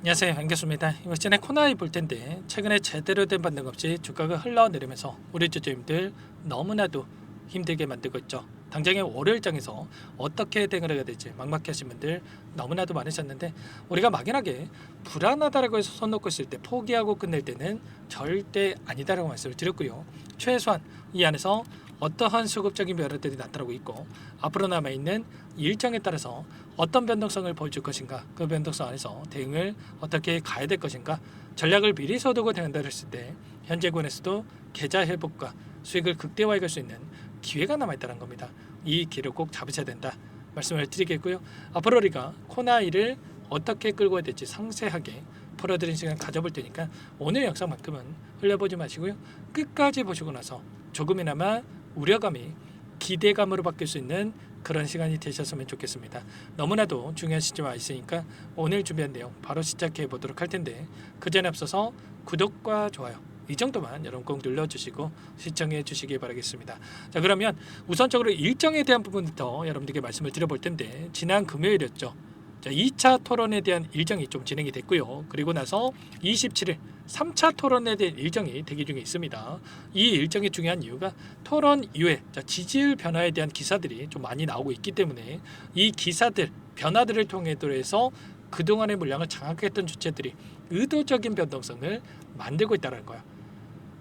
안녕하세요, 반갑습니다. 이번 시간에 코나이 볼 텐데 최근에 제대로 된 반등 없이 주가가 흘러내리면서 우리 주주님들 너무나도 힘들게 만들고 있죠. 당장의 월요일장에서 어떻게 대응을 해야 될지 막막해하신 분들 너무나도 많으셨는데, 우리가 막연하게 불안하다라고 해서 손 놓고 있을 때 포기하고 끝낼 때는 절대 아니다라고 말씀을 드렸고요. 최소한 이 안에서 어떠한 수급적인 변화들이 나타나고 있고, 앞으로 남아있는 일정에 따라서 어떤 변동성을 보여줄 것인가, 그 변동성 안에서 대응을 어떻게 가야 될 것인가, 전략을 미리 서두고 대응한다 했을 때 현재 구간에서도 계좌 회복과 수익을 극대화해 갈 수 있는 기회가 남아있다는 겁니다. 이 기회를 꼭 잡으셔야 된다 말씀을 드리겠고요. 앞으로 우리가 코나이를 어떻게 끌고 가야 될지 상세하게 풀어드린 시간 가져볼 테니까 오늘 영상만큼은 흘려보지 마시고요. 끝까지 보시고 나서 조금이나마 우려감이 기대감으로 바뀔 수 있는 그런 시간이 되셨으면 좋겠습니다. 너무나도 중요한 시점에 와 있으니까 오늘 준비한 내용 바로 시작해 보도록 할 텐데, 그 전에 앞서서 구독과 좋아요 이 정도만 여러분 꼭 눌러주시고 시청해 주시기 바라겠습니다. 자, 그러면 우선적으로 일정에 대한 부분부터 여러분들께 말씀을 드려볼 텐데, 지난 금요일이었죠. 자, 2차 토론에 대한 일정이 좀 진행이 됐고요. 그리고 나서 27일 3차 토론에 대한 일정이 대기 중에 있습니다. 이 일정이 중요한 이유가 토론 이후에 지지율 변화에 대한 기사들이 좀 많이 나오고 있기 때문에, 이 기사들 변화들을 통해서 해서 그동안의 물량을 장악했던 주체들이 의도적인 변동성을 만들고 있다는 거예요.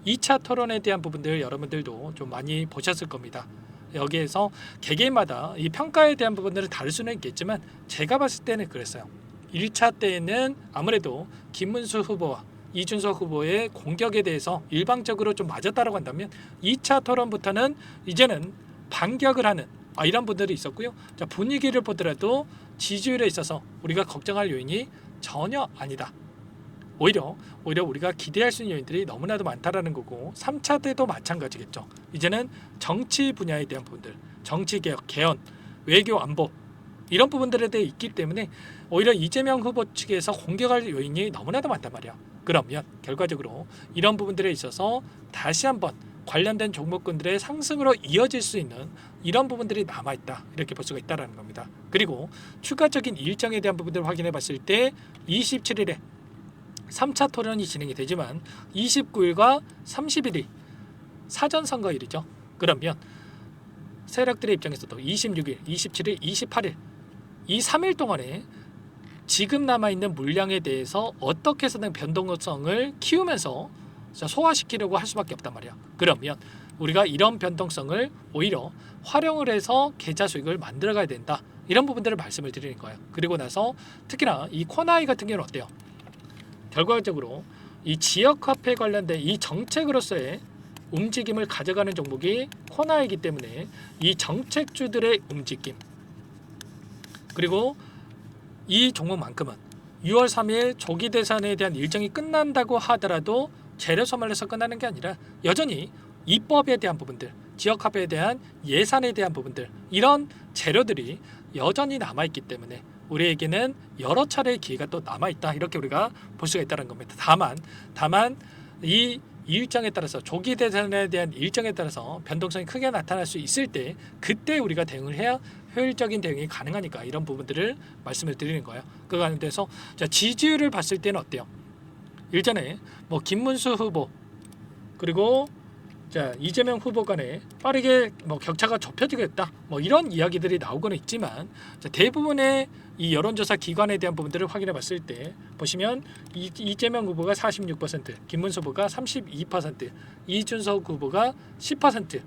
2차 토론에 대한 부분들 여러분들도 좀 많이 보셨을 겁니다. 여기에서 개개인마다 이 평가에 대한 부분들은 다를 수는 있겠지만, 제가 봤을 때는 그랬어요. 1차 때는 아무래도 김문수 후보와 이준석 후보의 공격에 대해서 일방적으로 좀 맞았다라고 한다면, 2차 토론부터는 이제는 반격을 하는 이런 분들이 있었고요. 자, 분위기를 보더라도 지지율에 있어서 우리가 걱정할 요인이 전혀 아니다. 오히려 우리가 기대할 수 있는 요인들이 너무나도 많다라는 거고, 3차 때도 마찬가지겠죠. 이제는 정치 분야에 대한 부분들, 정치 개혁, 개헌, 외교 안보 이런 부분들에 대해 있기 때문에 오히려 이재명 후보 측에서 공격할 요인이 너무나도 많단 말이야. 그러면 결과적으로 이런 부분들에 있어서 다시 한번 관련된 종목군들의 상승으로 이어질 수 있는 이런 부분들이 남아있다, 이렇게 볼 수가 있다는 겁니다. 그리고 추가적인 일정에 대한 부분들을 확인해 봤을 때 27일에 3차 토론이 진행이 되지만 29일과 30일이 사전선거일이죠. 그러면 세력들의 입장에서도 26일, 27일, 28일 이 3일 동안에 지금 남아있는 물량에 대해서 어떻게 해서든 변동성을 키우면서 소화시키려고 할 수밖에 없단 말이야. 그러면 우리가 이런 변동성을 오히려 활용을 해서 계좌 수익을 만들어가야 된다, 이런 부분들을 말씀을 드리는 거예요. 그리고 나서 특히나 이 코나이 같은 경우는 어때요? 결과적으로 이 지역화폐 관련된 이 정책으로서의 움직임을 가져가는 종목이 코나이기 때문에, 이 정책주들의 움직임, 그리고 이 종목만큼은 6월 3일 조기 대선에 대한 일정이 끝난다고 하더라도 재료 소멸해서 끝나는 게 아니라 여전히 입법에 대한 부분들, 지역화폐에 대한 예산에 대한 부분들, 이런 재료들이 여전히 남아있기 때문에 우리에게는 여러 차례의 기회가 또 남아있다, 이렇게 우리가 볼 수가 있다는 겁니다. 다만 이 일정에 따라서, 조기 대선에 대한 일정에 따라서 변동성이 크게 나타날 수 있을 때, 그때 우리가 대응을 해야 효율적인 대응이 가능하니까 이런 부분들을 말씀을 드리는 거예요. 그 관련돼서 지지율을 봤을 때는 어때요? 일전에 김문수 후보 그리고 이재명 후보 간에 빠르게 격차가 좁혀지겠다, 이런 이야기들이 나오고는 있지만, 대부분의 이 여론조사 기관에 대한 부분들을 확인해 봤을 때 보시면 이재명 후보가 46%, 김문수 후보가 32%, 이준석 후보가 10%,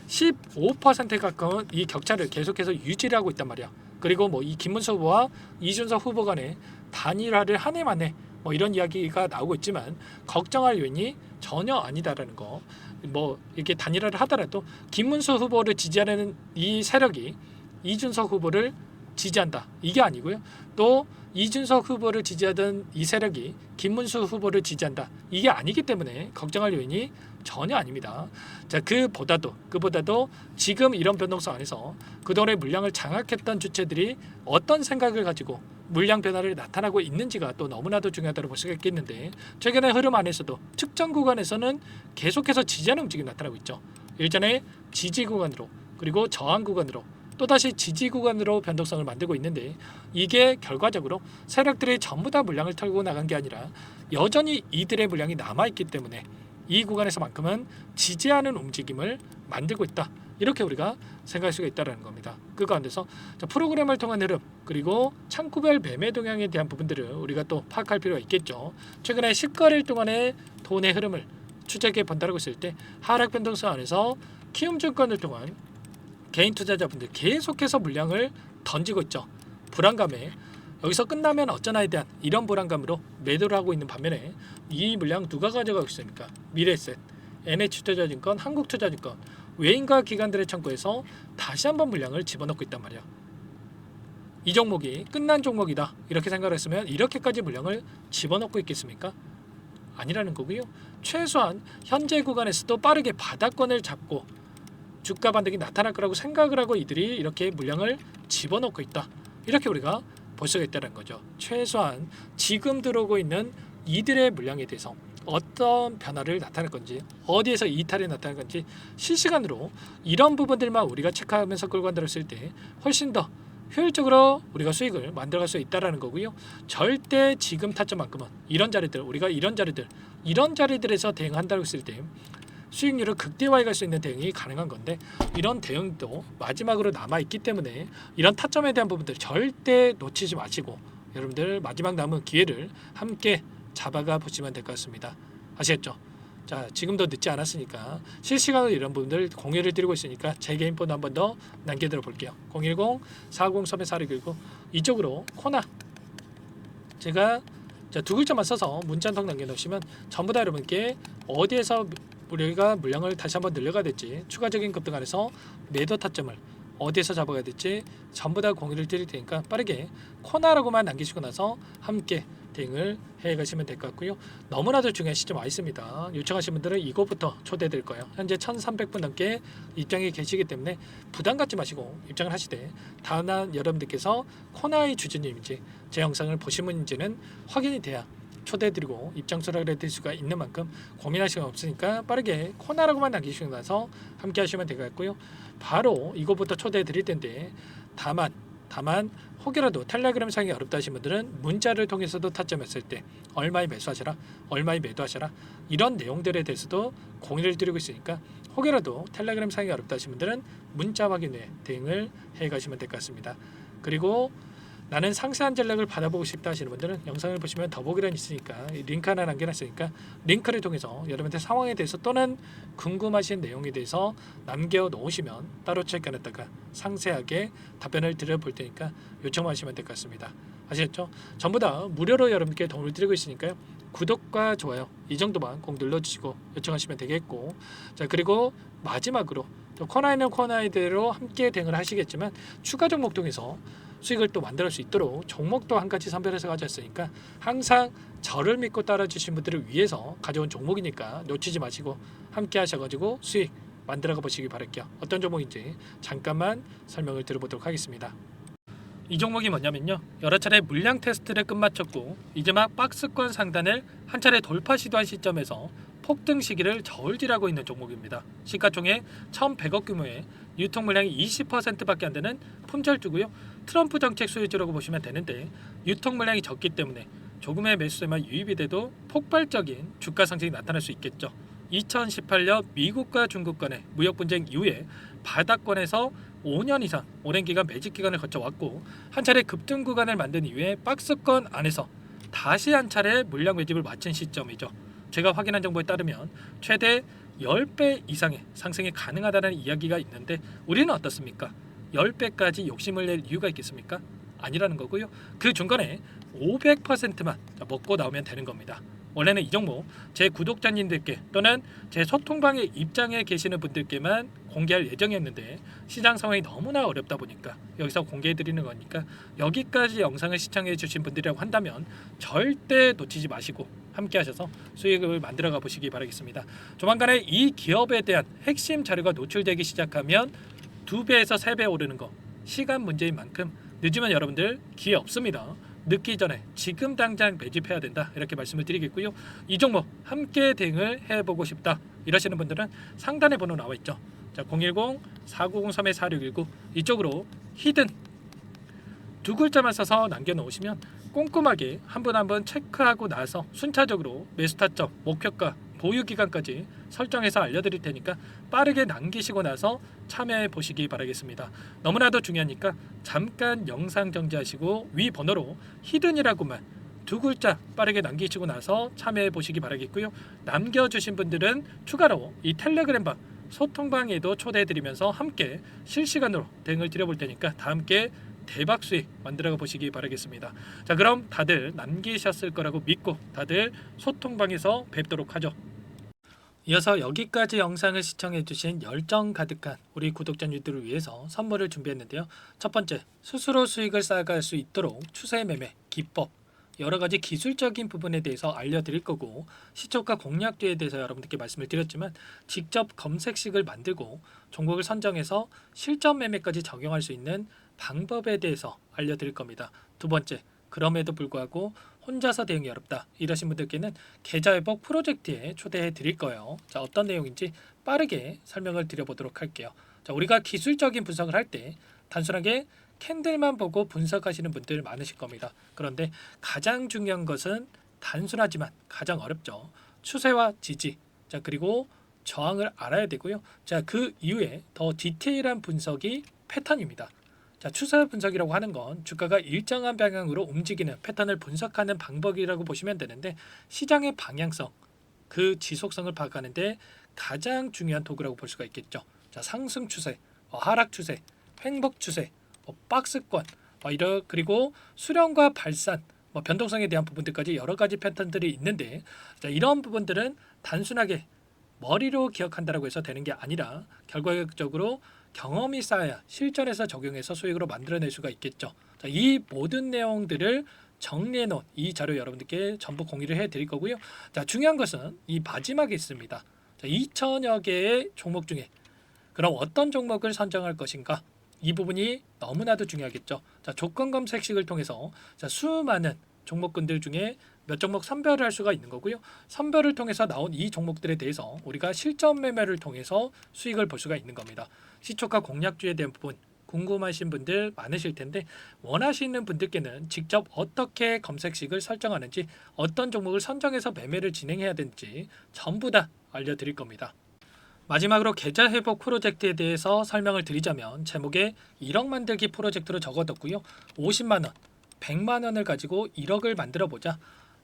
15% 가까운 이 격차를 계속해서 유지를 하고 있단 말이야. 그리고 이 김문수 후보와 이준석 후보 간에 단일화를 한 해 만에 이런 이야기가 나오고 있지만, 걱정할 요인이 전혀 아니다라는 거. 이렇게 단일화를 하더라도 김문수 후보를 지지하는 이 세력이 이준석 후보를 지지한다, 이게 아니고요. 또 이준석 후보를 지지하던 이 세력이 김문수 후보를 지지한다, 이게 아니기 때문에 걱정할 요인이 전혀 아닙니다. 그보다도 지금 이런 변동성 안에서 그동안의 물량을 장악했던 주체들이 어떤 생각을 가지고 물량 변화를 나타나고 있는지가 또 너무나도 중요하다고 볼 수가 있겠는데, 최근의 흐름 안에서도 특정 구간에서는 계속해서 지지하는 움직임이 나타나고 있죠. 일전에 지지 구간으로, 그리고 저항 구간으로, 또다시 지지 구간으로 변동성을 만들고 있는데, 이게 결과적으로 세력들이 전부 다 물량을 털고 나간 게 아니라 여전히 이들의 물량이 남아있기 때문에 이 구간에서만큼은 지지하는 움직임을 만들고 있다, 이렇게 우리가 생각할 수가 있다는 겁니다. 그 가운데서 프로그램을 통한 흐름, 그리고 창구별 매매 동향에 대한 부분들을 우리가 또 파악할 필요가 있겠죠. 최근에 10거래일 동안의 돈의 흐름을 추적해 본다고 했을 때 하락 변동성 안에서 키움증권을 통한 개인 투자자분들 계속해서 물량을 던지고 있죠. 불안감에 여기서 끝나면 어쩌나에 대한 이런 불안감으로 매도를 하고 있는 반면에, 이 물량 누가 가져가고 있습니까? 미래에셋, NH투자증권, 한국투자증권, 외인과 기관들의 창구에서 다시 한번 물량을 집어넣고 있단 말이야. 이 종목이 끝난 종목이다 이렇게 생각을 했으면 이렇게까지 물량을 집어넣고 있겠습니까? 아니라는 거고요. 최소한 현재 구간에서도 빠르게 바닥권을 잡고 주가 반등이 나타날 거라고 생각을 하고 이들이 이렇게 물량을 집어넣고 있다, 이렇게 우리가 볼 수가 있다는 거죠. 최소한 지금 들어오고 있는 이들의 물량에 대해서 어떤 변화를 나타낼 건지, 어디에서 이탈이 나타날 건지 실시간으로 이런 부분들만 우리가 체크하면서 끌고 간다고 때 훨씬 더 효율적으로 우리가 수익을 만들어갈 수 있다는 거고요. 절대 지금 타점만큼은 이런 자리들, 우리가 이런 자리들에서 대응한다고 했을 때 수익률을 극대화해 갈 수 있는 대응이 가능한 건데, 이런 대응도 마지막으로 남아있기 때문에 이런 타점에 대한 부분들 절대 놓치지 마시고 여러분들 마지막 남은 기회를 함께 잡아가 보시면 될 것 같습니다. 아시겠죠? 자, 지금도 늦지 않았으니까 실시간으로 이런 부분들 공유를 드리고 있으니까 제 개인 번호 한 번 더 남겨드려 볼게요. 010-4031-4619 이쪽으로 코나 제가 두 글자만 써서 문자 한 통 남겨놓으시면 전부 다 여러분께 어디에서 우리가 물량을 다시 한번 늘려가야 될지, 추가적인 급등 안에서 매도 타점을 어디에서 잡아가야 될지 전부 다 공유를 드릴 테니까 빠르게 코나라고만 남기시고 나서 함께 대응을 해가시면 될 것 같고요. 너무나도 중요한 시점 와 있습니다. 요청하신 분들은 이곳부터 초대해 드릴 거예요. 현재 1300분 넘게 입장에 계시기 때문에 부담 갖지 마시고 입장을 하시되, 다음날 여러분들께서 코나의 주주님인지 제 영상을 보신 분인지는 확인이 돼야 초대해드리고 입장 수락을 해드릴 수가 있는 만큼 고민할 시간 없으니까 빠르게 코나라고만 남기시고 나서 함께 하시면 될 것 같고요. 바로 이곳부터 초대해드릴 텐데, 다만 혹여라도 텔레그램 사용이 어렵다 하신 분들은 문자를 통해서도 타점했을 때 얼마에 매수하셔라, 얼마에 매도하셔라, 이런 내용들에 대해서도 공유를 드리고 있으니까 혹여라도 텔레그램 사용이 어렵다 하신 분들은 문자 확인 후에 대응을 해가시면 될 것 같습니다. 그리고 나는 상세한 전략을 받아보고 싶다 하시는 분들은 영상을 보시면 더보기란이 있으니까 링크 하나 남겨놨으니까 링크를 통해서 여러분들 상황에 대해서 또는 궁금하신 내용에 대해서 남겨놓으시면 따로 체크해놨다가 상세하게 답변을 드려볼 테니까 요청하시면 될 것 같습니다. 아시겠죠? 전부 다 무료로 여러분께 도움을 드리고 있으니까요. 구독과 좋아요 이 정도만 꼭 눌러주시고 요청하시면 되겠고, 자, 그리고 마지막으로 또 코나이는 코나이대로 함께 대응을 하시겠지만 추가 종목 통해서 수익을 또 만들 수 있도록 종목도 한 가지 선별해서 가져왔으니까 항상 저를 믿고 따라주신 분들을 위해서 가져온 종목이니까 놓치지 마시고 함께 하셔가지고 수익 만들어가 보시기 바랄게요. 어떤 종목인지 잠깐만 설명을 드려보도록 하겠습니다. 이 종목이 뭐냐면요, 여러 차례 물량 테스트를 끝마쳤고 이제 막 박스권 상단을 한 차례 돌파 시도한 시점에서 폭등 시기를 저울질하고 있는 종목입니다. 시가총액 1,100억 규모의 유통 물량이 20%밖에 안 되는 품절주고요. 트럼프 정책 소유주라고 보시면 되는데, 유통 물량이 적기 때문에 조금의 매수세만 유입이 돼도 폭발적인 주가 상승이 나타날 수 있겠죠. 2018년 미국과 중국 간의 무역 분쟁 이후에 바닥권에서 5년 이상 오랜 기간 매집 기간을 거쳐왔고, 한 차례 급등 구간을 만든 이후에 박스권 안에서 다시 한 차례 물량 매집을 마친 시점이죠. 제가 확인한 정보에 따르면 최대 10배 이상의 상승이 가능하다는 이야기가 있는데, 우리는 어떻습니까? 10배까지 욕심을 낼 이유가 있겠습니까? 아니라는 거고요. 그 중간에 500%만 먹고 나오면 되는 겁니다. 원래는 이 종목 제 구독자님들께 또는 제 소통방에 입장에 계시는 분들께만 공개할 예정이었는데, 시장 상황이 너무나 어렵다 보니까 여기서 공개해 드리는 거니까 여기까지 영상을 시청해 주신 분들이라고 한다면 절대 놓치지 마시고 함께 하셔서 수익을 만들어 가 보시기 바라겠습니다. 조만간에 이 기업에 대한 핵심 자료가 노출되기 시작하면 2배에서 3배 오르는 거 시간 문제인 만큼 늦으면 여러분들 기회 없습니다. 늦기 전에 지금 당장 매집해야 된다, 이렇게 말씀을 드리겠고요. 이 종목 함께 대응을 해보고 싶다 이러시는 분들은 상단에 번호 나와 있죠. 자, 010-4903-4619 이쪽으로 히든 두 글자만 써서 남겨놓으시면 꼼꼼하게 한 분 한 분 체크하고 나서 순차적으로 매수 타점, 목표가, 보유 기간까지 설정해서 알려드릴 테니까 빠르게 남기시고 나서 참여해 보시기 바라겠습니다. 너무나도 중요하니까 잠깐 영상 정지하시고 위 번호로 히든이라고만 두 글자 빠르게 남기시고 나서 참여해 보시기 바라겠고요. 남겨주신 분들은 추가로 이 텔레그램방 소통방에도 초대해 드리면서 함께 실시간으로 대응을 드려볼 테니까 다 함께 대박 수익 만들어 보시기 바라겠습니다. 자, 그럼 다들 남기셨을 거라고 믿고 다들 소통방에서 뵙도록 하죠. 이어서 여기까지 영상을 시청해 주신 열정 가득한 우리 구독자님들을 위해서 선물을 준비했는데요. 첫 번째, 스스로 수익을 쌓아갈 수 있도록 추세 매매 기법, 여러 가지 기술적인 부분에 대해서 알려드릴 거고, 시초가 공략주에 대해서 여러분들께 말씀을 드렸지만 직접 검색식을 만들고 종목을 선정해서 실전 매매까지 적용할 수 있는 방법에 대해서 알려드릴 겁니다. 두 번째, 그럼에도 불구하고 혼자서 대응이 어렵다 이러신 분들께는 계좌회복 프로젝트에 초대해 드릴 거예요. 자, 어떤 내용인지 빠르게 설명을 드려보도록 할게요. 자, 우리가 기술적인 분석을 할 때 단순하게 캔들만 보고 분석하시는 분들 많으실 겁니다. 그런데 가장 중요한 것은 단순하지만 가장 어렵죠. 추세와 지지, 자, 그리고 저항을 알아야 되고요. 자, 그 이후에 더 디테일한 분석이 패턴입니다. 자, 추세 분석이라고 하는 건 주가가 일정한 방향으로 움직이는 패턴을 분석하는 방법이라고 보시면 되는데, 시장의 방향성, 그 지속성을 파악하는데 가장 중요한 도구라고 볼 수가 있겠죠. 자, 상승 추세, 하락 추세, 횡복 추세, 박스권, 그리고 수렴과 발산, 변동성에 대한 부분들까지 여러 가지 패턴들이 있는데, 자, 이런 부분들은 단순하게 머리로 기억한다라고 해서 되는 게 아니라 결과적으로 경험이 쌓아야 실전에서 적용해서 수익으로 만들어낼 수가 있겠죠. 자, 이 모든 내용들을 정리해 놓은 이 자료 여러분들께 전부 공유를 해 드릴 거고요. 자, 중요한 것은 이 마지막에 있습니다. 자, 2천여 개의 종목 중에 그럼 어떤 종목을 선정할 것인가? 이 부분이 너무나도 중요하겠죠. 자, 조건 검색식을 통해서 자, 수많은 종목군들 중에 몇 종목 선별을 할 수가 있는 거고요. 선별을 통해서 나온 이 종목들에 대해서 우리가 실전 매매를 통해서 수익을 볼 수가 있는 겁니다. 시초가 공략주에 대한 부분 궁금하신 분들 많으실 텐데, 원하시는 분들께는 직접 어떻게 검색식을 설정하는지, 어떤 종목을 선정해서 매매를 진행해야 되는지 전부 다 알려드릴 겁니다. 마지막으로 계좌 회복 프로젝트에 대해서 설명을 드리자면, 제목에 1억 만들기 프로젝트로 적어뒀고요. 50만 원, 100만 원을 가지고 1억을 만들어 보자.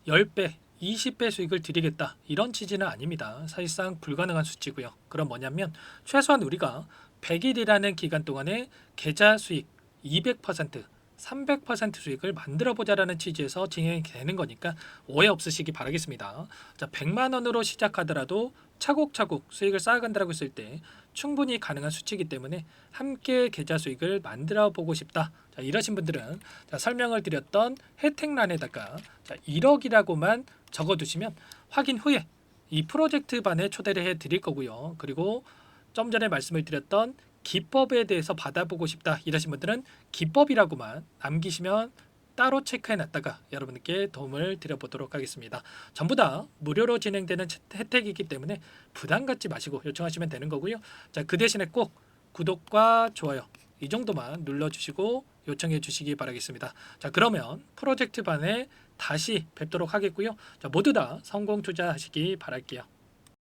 10배, 20배 수익을 드리겠다. 이런 취지는 아닙니다. 사실상 불가능한 수치고요. 그럼 뭐냐면 최소한 우리가 100일이라는 기간 동안에 계좌 수익 200%, 300% 수익을 만들어 보자라는 취지에서 진행이 되는 거니까 오해 없으시기 바라겠습니다. 자, 100만 원으로 시작하더라도 차곡차곡 수익을 쌓아간다고 했을 때 충분히 가능한 수치이기 때문에 함께 계좌 수익을 만들어 보고 싶다. 자, 이러신 분들은 자, 설명을 드렸던 혜택란에다가 자, 1억이라고만 적어두시면 확인 후에 이 프로젝트 반에 초대를 해 드릴 거고요. 그리고 좀 전에 말씀을 드렸던 기법에 대해서 받아보고 싶다 이러신 분들은 기법이라고만 남기시면 따로 체크해 놨다가 여러분께 도움을 드려보도록 하겠습니다. 전부 다 무료로 진행되는 혜택이기 때문에 부담 갖지 마시고 요청하시면 되는 거고요. 자, 그 대신에 꼭 구독과 좋아요 이 정도만 눌러주시고 요청해 주시기 바라겠습니다. 자, 그러면 프로젝트 반에 다시 뵙도록 하겠고요. 자, 모두 다 성공 투자하시기 바랄게요.